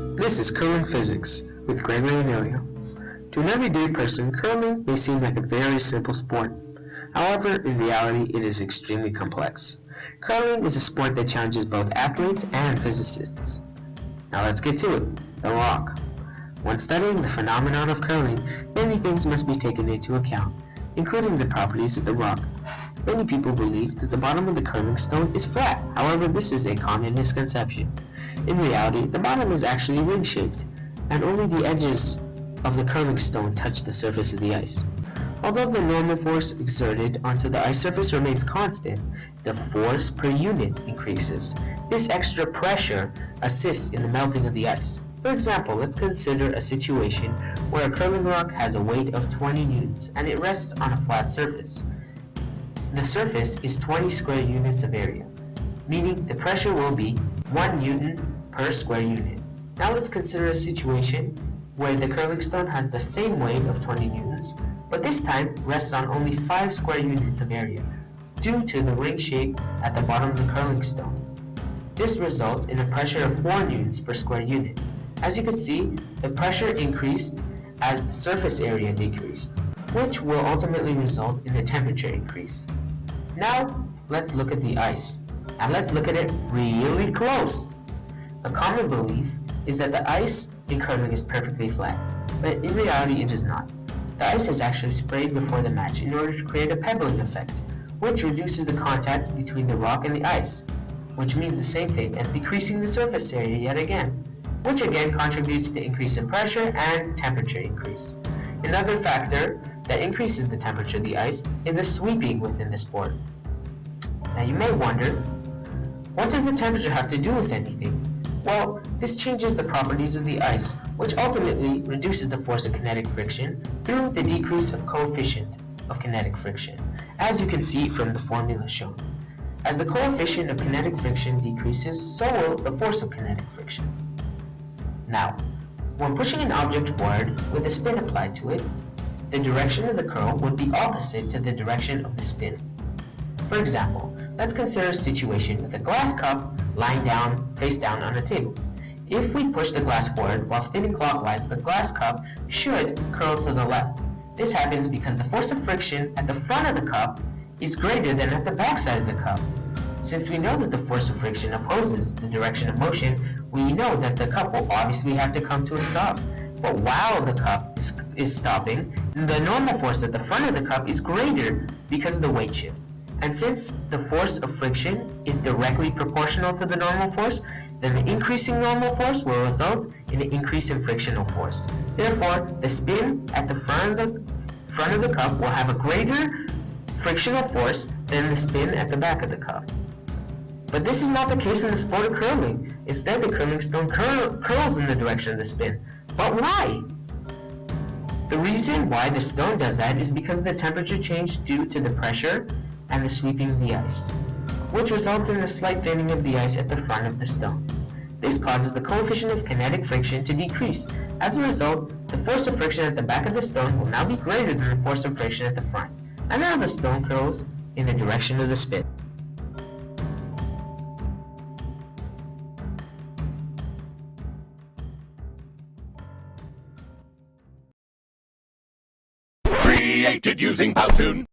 This is Curling Physics with Gregory Emilio. To an everyday person, curling may seem like a very simple sport. However, in reality, it is extremely complex. Curling is a sport that challenges both athletes and physicists. Now let's get to it. The rock. When studying the phenomenon of curling, many things must be taken into account, including the properties of the rock. Many people believe that the bottom of the curling stone is flat. However, this is a common misconception. In reality, the bottom is actually ring-shaped, and only the edges of the curling stone touch the surface of the ice. Although the normal force exerted onto the ice surface remains constant, the force per unit increases. This extra pressure assists in the melting of the ice. For example, let's consider a situation where a curling rock has a weight of 20 newtons and it rests on a flat surface. The surface is 20 square units of area, meaning the pressure will be 1 newton per square unit. Now let's consider a situation where the curling stone has the same weight of 20 newtons, but this time rests on only 5 square units of area, due to the ring shape at the bottom of the curling stone. This results in a pressure of 4 newtons per square unit. As you can see, the pressure increased as the surface area decreased, which will ultimately result in a temperature increase. Now, let's look at the ice. And let's look at it really close. A common belief is that the ice in curling is perfectly flat, but in reality it is not. The ice is actually sprayed before the match in order to create a pebbling effect, which reduces the contact between the rock and the ice, which means the same thing as decreasing the surface area yet again, which again contributes to increase in pressure and temperature increase. Another factor that increases the temperature of the ice is the sweeping within the sport. Now you may wonder, what does the temperature have to do with anything? Well, this changes the properties of the ice, which ultimately reduces the force of kinetic friction through the decrease of coefficient of kinetic friction, as you can see from the formula shown. As the coefficient of kinetic friction decreases, so will the force of kinetic friction. Now, when pushing an object forward with a spin applied to it, the direction of the curl would be opposite to the direction of the spin. For example, let's consider a situation with a glass cup lying down, face down on a table. If we push the glass forward while spinning clockwise, the glass cup should curl to the left. This happens because the force of friction at the front of the cup is greater than at the back side of the cup. Since we know that the force of friction opposes the direction of motion, we know that the cup will obviously have to come to a stop. But while the cup is stopping, the normal force at the front of the cup is greater because of the weight shift. And since the force of friction is directly proportional to the normal force, then the increasing normal force will result in an increase in frictional force. Therefore, the spin at the front of the cup will have a greater frictional force than the spin at the back of the cup. But this is not the case in the sport of curling. Instead, the curling stone curls in the direction of the spin. But why? The reason why the stone does that is because of the temperature change due to the pressure and the sweeping of the ice, which results in a slight thinning of the ice at the front of the stone. This causes the coefficient of kinetic friction to decrease. As a result, the force of friction at the back of the stone will now be greater than the force of friction at the front, and now the stone curls in the direction of the spin. Created using Powtoon.